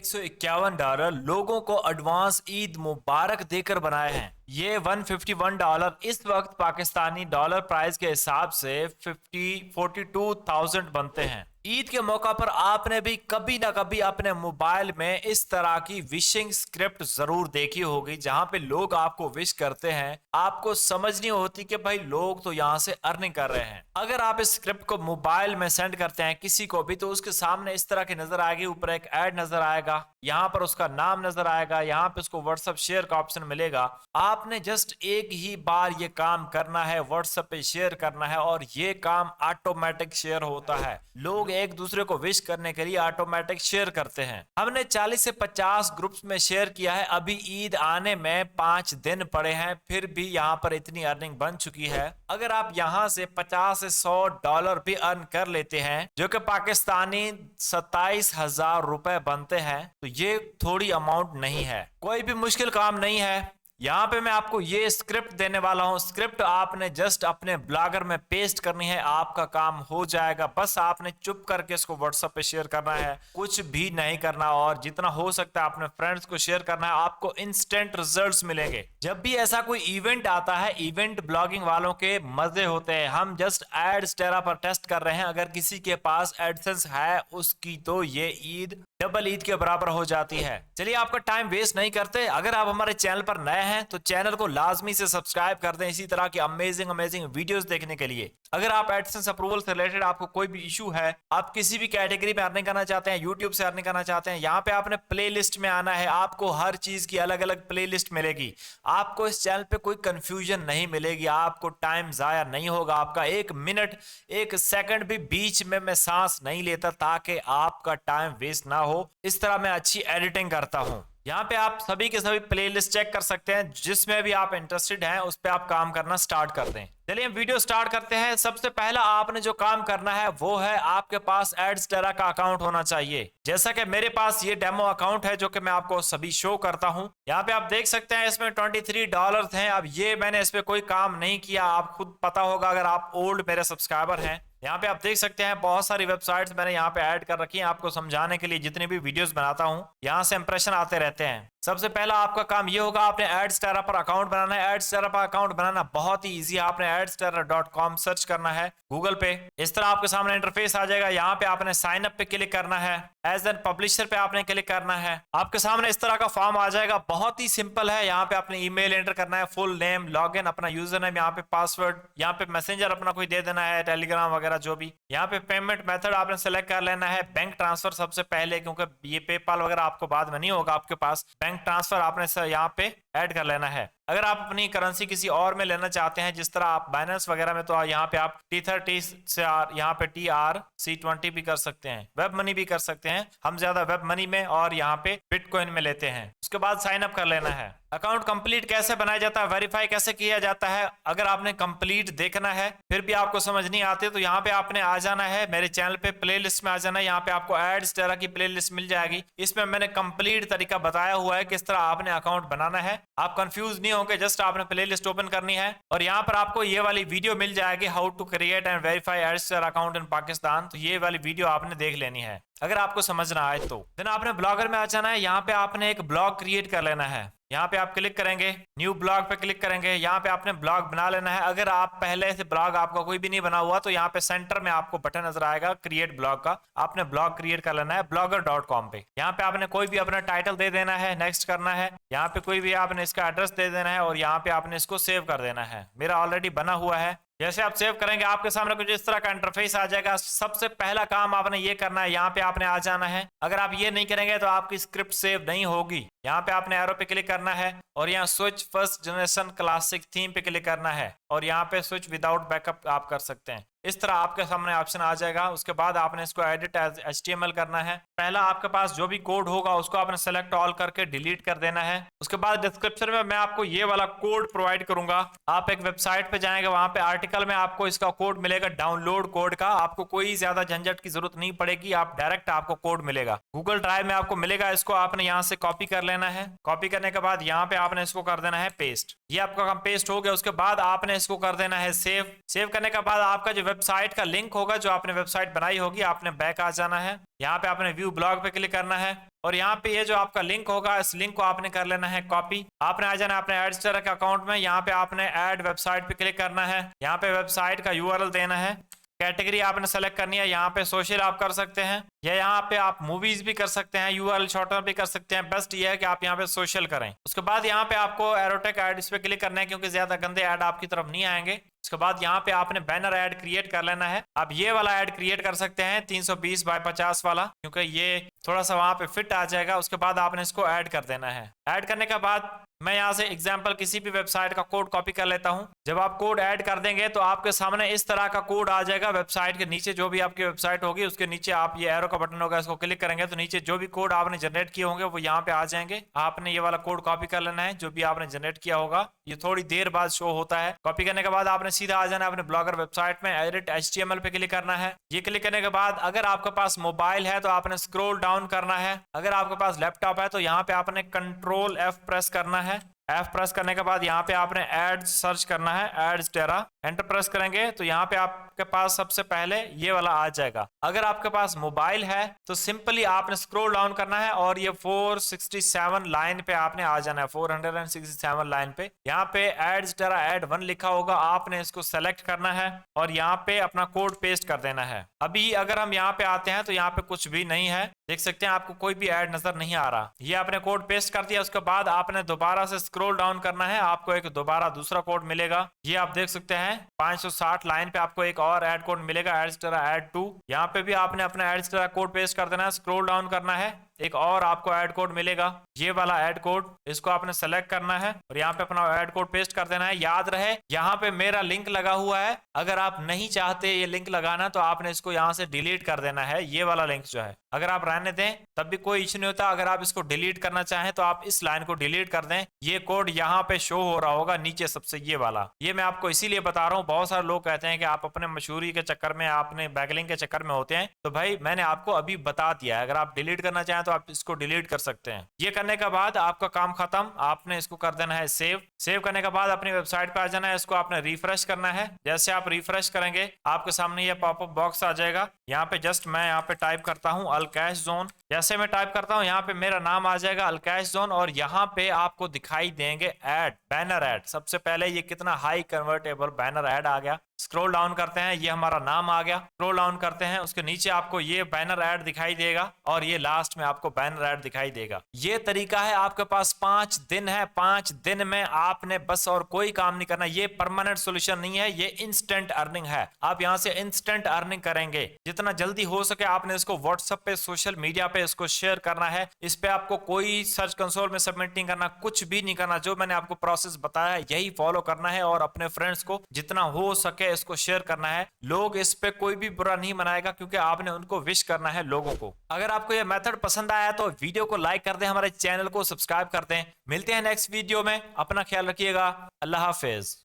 $151 लोगों को एडवांस ईद मुबारक देकर बनाए हैं। ये $151 इस वक्त पाकिस्तानी डॉलर प्राइस के हिसाब से 42,000 बनते हैं। ईद के मौका पर आपने भी कभी ना कभी अपने मोबाइल में इस तरह की विशिंग स्क्रिप्ट जरूर देखी होगी, जहां पे लोग आपको विश करते हैं। आपको समझ नहीं होती कि भाई लोग तो यहां से अर्निंग कर रहे हैं। अगर आप इस स्क्रिप्ट को मोबाइल में सेंड करते हैं किसी को भी, तो उसके सामने इस तरह की नजर आएगी, ऊपर एक ऐड नजर आएगा, यहाँ पर उसका नाम नजर आएगा, यहाँ पे उसको व्हाट्सएप शेयर का ऑप्शन मिलेगा। आपने जस्ट एक ही बार ये काम करना है, व्हाट्सएप पे शेयर करना है, और ये काम ऑटोमेटिक शेयर होता है। लोग एक दूसरे को विश करने के लिए ऑटोमेटिक शेयर करते हैं। हमने 40 से 50 ग्रुप्स में शेयर किया है। अभी ईद आने में 5 दिन पड़े हैं, फिर भी यहाँ पर इतनी अर्निंग बन चुकी है। अगर आप यहाँ से 50 से $100 भी अर्न कर लेते हैं, जो कि पाकिस्तानी 27,000 रुपए बनते हैं, तो ये थोड़ी अमाउंट नहीं है, कोई भी मुश्किल काम नहीं है। यहाँ पे मैं आपको ये स्क्रिप्ट देने वाला हूँ। स्क्रिप्ट आपने जस्ट अपने ब्लॉगर में पेस्ट करनी है, आपका काम हो जाएगा। बस आपने चुप करके इसको व्हाट्सएप पे शेयर करना है, कुछ भी नहीं करना, और जितना हो सकता है अपने फ्रेंड्स को शेयर करना है। आपको इंस्टेंट रिजल्ट्स मिलेंगे। जब भी ऐसा कोई इवेंट आता है, इवेंट ब्लॉगिंग वालों के मजे होते हैं। हम जस्ट एडस्टेरा पर टेस्ट कर रहे हैं। अगर किसी के पास एडसेंस है, उसकी तो ये ईद डबल ईद के बराबर हो जाती है। चलिए आपका टाइम वेस्ट नहीं करते, अगर आप हमारे चैनल पर नए हैं तो चैनल को लाजमी से सब्सक्राइब कर दें इसी तरह की अमेजिंग वीडियोस देखने के लिए। अगर आप एडसेंस अप्रूवल से रिलेटेड आपको कोई भी इशू है, आप किसी भी कैटेगरी में अर्निंग करना चाहते हैं, यूट्यूब से अर्निंग करना चाहते हैं, यहाँ पे आपने प्लेलिस्ट में आना है। आपको हर चीज की अलग अलग प्लेलिस्ट मिलेगी। आपको इस चैनल पे कोई कंफ्यूजन नहीं मिलेगी, आपको टाइम जाया नहीं होगा। आपका 1 मिनट 1 सेकंड भी बीच में मैं सांस नहीं लेता, ताकि आपका टाइम वेस्ट ना हो। इस तरह मैं अच्छी एडिटिंग करता हूं। यहाँ पे आप सभी के सभी प्लेलिस्ट चेक कर सकते हैं, जिसमें भी आप इंटरेस्टेड हैं उस पे आप काम करना स्टार्ट कर दें। चलिए वीडियो स्टार्ट करते हैं। सबसे पहला आपने जो काम करना है वो है, आपके पास एडस्टेरा का अकाउंट होना चाहिए। जैसा कि मेरे पास ये डेमो अकाउंट है, जो कि मैं आपको सभी शो करता हूं। यहाँ पे आप देख सकते हैं इसमें $23 हैं। अब ये मैंने इस पे कोई काम नहीं किया, आप खुद पता होगा अगर आप ओल्ड मेरे सब्सक्राइबर हैं। यहाँ पे आप देख सकते हैं बहुत सारी वेबसाइट्स मैंने यहाँ पे ऐड कर रखी हैं, आपको समझाने के लिए। जितने भी वीडियोस बनाता हूँ यहाँ से इंप्रेशन आते रहते हैं। सबसे पहला आपका काम ये होगा, आपने एडस्टेरा पर अकाउंट बनाना है। एडस्टेरा पर अकाउंट बनाना बहुत ही इजी है। आपने adstera.com सर्च करना है गूगल पे। इस तरह आपके सामने इंटरफेस आ जाएगा। यहाँ पे आपने साइन अप पे क्लिक करना है, एज एन पब्लिशर पे आपने क्लिक करना है। आपके सामने इस तरह का फॉर्म आ जाएगा, बहुत ही सिंपल है। यहाँ पे आपने ईमेल एंटर करना है, फुल नेम, लॉगिन, अपना यूजर नेम, यहाँ पे पासवर्ड, यहाँ पे मैसेंजर अपना कोई दे देना है, टेलीग्राम वगैरह जो भी। यहाँ पे पेमेंट मेथड आपने सेलेक्ट कर लेना है, बैंक ट्रांसफर सबसे पहले, क्योंकि ये पेपाल वगैरह आपको बाद में नहीं होगा आपके पास। बैंक ट्रांसफर आपने यहाँ पे ऐड कर लेना है। अगर आप अपनी करेंसी किसी और में लेना चाहते हैं, जिस तरह आप बाइनेंस वगैरह में, तो यहाँ पे आप T30 से यहाँ पे TRC20 भी कर सकते हैं, वेब मनी भी कर सकते हैं। हम ज्यादा वेब मनी में और यहाँ पे बिटकॉइन में लेते हैं। उसके बाद साइन अप कर लेना है। अकाउंट कंप्लीट कैसे बनाया जाता है, वेरीफाई कैसे किया जाता है, अगर आपने कंप्लीट देखना है फिर भी आपको समझ नहीं आते, तो यहाँ पे आपने आ जाना है मेरे चैनल पे, प्लेलिस्ट में आ जाना है। यहाँ पे आपको एडस्टेरा की प्लेलिस्ट मिल जाएगी। इसमें मैंने कंप्लीट तरीका बताया हुआ है किस तरह आपने अकाउंट बनाना है। आप कंफ्यूज नहीं होंगे, जस्ट आपने प्लेलिस्ट ओपन करनी है और यहाँ पर आपको ये वाली वीडियो मिल जाएगी, how to create and verify Adsterra account in Pakistan. तो ये वाली वीडियो आपने देख लेनी है अगर आपको समझ ना आए तो। देन आपने ब्लॉगर में आ जाना है। यहाँ पे आपने एक ब्लॉग क्रिएट कर लेना है। यहाँ पे आप क्लिक करेंगे, न्यू ब्लॉग पे क्लिक करेंगे। यहाँ पे आपने ब्लॉग बना लेना है। अगर आप पहले से ब्लॉग आपका कोई भी नहीं बना हुआ, तो यहाँ पे सेंटर में आपको बटन नजर आएगा क्रिएट ब्लॉग का, आपने ब्लॉग क्रिएट कर लेना है blogger.com पे। यहाँ पे आपने कोई भी अपना टाइटल दे देना है, नेक्स्ट करना है। यहाँ पे कोई भी आपने इसका एड्रेस दे देना है और यहाँ पे आपने इसको सेव कर देना है। मेरा ऑलरेडी बना हुआ है। जैसे आप सेव करेंगे आपके सामने कुछ इस तरह का इंटरफेस आ जाएगा। सबसे पहला काम आपने ये करना है, यहाँ पे आपने आ जाना है। अगर आप ये नहीं करेंगे तो आपकी स्क्रिप्ट सेव नहीं होगी। यहाँ पे आपने एरो पे क्लिक करना है और यहाँ switch first generation classic theme पे क्लिक करना है और यहाँ पे स्विच विदाउट बैकअप आप कर सकते हैं। इस तरह आपके सामने ऑप्शन आ जाएगा। उसके बाद आपने इसको एडिट एज HTML करना है। पहला आपके पास जो भी कोड होगा उसको आपने सेलेक्ट ऑल करके डिलीट कर देना है। उसके बाद डिस्क्रिप्शन में मैं आपको ये वाला कोड प्रोवाइड करूंगा। आप एक वेबसाइट पे जाएंगे, वहां पे आर्टिकल में आपको इसका कोड मिलेगा, डाउनलोड कोड का। आपको कोई ज्यादा झंझट की जरूरत नहीं पड़ेगी, आप डायरेक्ट आपको कोड मिलेगा, गूगल ड्राइव में आपको मिलेगा। इसको आपने यहाँ से कॉपी कर लेना है। कॉपी करने के बाद यहाँ पे आपने इसको कर देना है पेस्ट। ये आपका काम पेस्ट हो गया। उसके बाद आपने इसको कर देना है सेव। सेव करने के बाद आपका जो वेबसाइट का लिंक होगा, जो आपने वेबसाइट बनाई होगी, आपने बैक आ जाना है। यहाँ पे आपने व्यू ब्लॉग पे क्लिक करना है। और यहाँ पे ये जो आपका लिंक होगा, इस लिंक को आपने कर लेना है कॉपी। आपने आ जाना अपने एडस्टर के अकाउंट में, यहाँ पे आपने ऐड वेबसाइट पे क्लिक करना है, यहाँ पे वेबसाइट का यूआरएल देना है, कैटेगरी आपने सेलेक्ट करनी है, यहाँ पे सोशल आप कर सकते हैं या यहाँ पे आप मूवीज भी कर सकते हैं, यूआरएल शॉर्टनर भी कर सकते हैं। बेस्ट ये है कि आप यहाँ पे सोशल करें। उसके बाद यहाँ पे आपको एरोटेक ऐड इस पे क्लिक करना है क्योंकि ज्यादा गंदे ऐड आपकी तरफ नहीं आएंगे। उसके बाद यहाँ पे आपने बैनर ऐड क्रिएट कर लेना है। आप ये वाला ऐड क्रिएट कर सकते हैं 320 बाय 50 वाला, क्योंकि ये थोड़ा सा वहां पे फिट आ जाएगा। उसके बाद आपने इसको ऐड कर देना है। ऐड करने के बाद मैं यहाँ से एग्जांपल किसी भी वेबसाइट का कोड कॉपी कर लेता हूँ। जब आप कोड ऐड कर देंगे तो आपके सामने इस तरह का कोड आ जाएगा। वेबसाइट के नीचे जो भी आपकी वेबसाइट होगी उसके नीचे आप ये एरो का बटन होगा, इसको क्लिक करेंगे तो नीचे जो भी कोड आपने जनरेट किए होंगे वो यहाँ पे आ जाएंगे। आपने ये वाला कोड कॉपी कर लेना है जो भी आपने जनरेट किया होगा। ये थोड़ी देर बाद शो होता है। कॉपी करने के बाद आपने सीधा आ जाना है अपने ब्लॉगर वेबसाइट में, एडिट HTML पे क्लिक करना है। ये क्लिक करने के बाद अगर आपके पास मोबाइल है तो आपने स्क्रॉल डाउन करना है। अगर आपके पास लैपटॉप है तो यहाँ पे आपने कंट्रोल F प्रेस करना है। F प्रेस करने के बाद यहाँ पे आपने एड्स सर्च करना है, एड्स टेरा। एंटर प्रेस करेंगे तो यहाँ पे आपके पास सबसे पहले ये वाला आ जाएगा। अगर आपके पास मोबाइल है तो सिंपली आपने स्क्रॉल डाउन करना है और ये 467 लाइन पे आपने आ जाना है, 467 लाइन पे। यहाँ पे एड्स टेरा एड 1 लिखा होगा, आपने इसको सेलेक्ट करना है और यहाँ पे अपना कोड पेस्ट कर देना है। अभी अगर हम यहाँ पे आते हैं तो यहाँ पे कुछ भी नहीं है, देख सकते हैं आपको कोई भी ऐड नजर नहीं आ रहा। ये आपने कोड पेस्ट कर दिया। उसके बाद आपने दोबारा से स्क्रॉल डाउन करना है, आपको एक दोबारा दूसरा कोड मिलेगा। ये आप देख सकते हैं 560 लाइन पे आपको एक और ऐड कोड मिलेगा, एड्स टेरा ऐड 2। यहाँ पे भी आपने अपना एड्स टेरा कोड पेस्ट कर देना है, स्क्रॉल डाउन करना है, एक और आपको ऐड कोड मिलेगा, ये वाला ऐड कोड, इसको आपने सेलेक्ट करना है और यहाँ पे अपना ऐड कोड पेस्ट कर देना है। याद रहे यहाँ पे मेरा लिंक लगा हुआ है, अगर आप नहीं चाहते ये लिंक लगाना तो आपने इसको यहाँ से डिलीट कर देना है। ये वाला लिंक जो है अगर आप रहने दें तब भी कोई इश्यू नहीं होता। अगर आप इसको डिलीट करना चाहें तो आप इस लाइन को डिलीट कर दें। ये कोड यहाँ पे शो हो रहा होगा नीचे सबसे, ये वाला। ये मैं आपको इसीलिए बता रहा हूँ, बहुत सारे लोग कहते हैं कि आप अपने मशहूरी के चक्कर में, आपने बैकलिंक के चक्कर में होते हैं। तो भाई मैंने आपको अभी बता दिया है, अगर आप डिलीट करना चाहें तो आप इसको डिलीट कर सकते हैं। ये करने के बाद आपका काम खत्म, आपने इसको कर देना है सेव। सेव करने के बाद अपनी वेबसाइट पे आ जाना है, इसको आपने रिफ्रेश करना है। जैसे आप रिफ्रेश करेंगे आपके सामने ये पॉपअप बॉक्स आ जाएगा। यहाँ पे जस्ट मैं यहाँ पे टाइप करता हूँ अलकैश जोन। जैसे मैं टाइप करता हूँ यहाँ पे मेरा नाम आ जाएगा अलकैश जोन और यहाँ पे आपको दिखाई देंगे ऐड, बैनर ऐड। सबसे पहले ये कितना हाई कन्वर्टेबल बैनर ऐड आ गया। स्क्रॉल डाउन करते हैं, ये हमारा नाम आ गया। स्क्रॉल डाउन करते हैं, उसके नीचे आपको ये बैनर ऐड दिखाई देगा और ये लास्ट में आपको बैनर ऐड दिखाई देगा। ये तरीका है, आपके पास 5 दिन है। 5 दिन में आपने बस और कोई काम नहीं करना। ये परमानेंट सोल्यूशन नहीं है, ये इंस्टेंट अर्निंग है। आप यहाँ से इंस्टेंट अर्निंग करेंगे। जितना जल्दी हो सके आपने इसको व्हाट्सएप पे, सोशल मीडिया पे इसको शेयर करना है। इस पे आपको कोई सर्च कंसोल में सबमिट नहीं करना, कुछ भी नहीं करना। जो मैंने आपको प्रोसेस बताया यही फॉलो करना है और अपने फ्रेंड्स को जितना हो सके इसको शेयर करना है। लोग इस पे कोई भी बुरा नहीं मनाएगा क्योंकि आपने उनको विश करना है लोगों को। अगर आपको ये मेथड पसंद आया तो वीडियो को लाइक कर दें, हमारे चैनल को सब्सक्राइब कर दें। मिलते हैं नेक्स्ट वीडियो में, अपना ख्याल रखिएगा। अल्लाह हाफिज।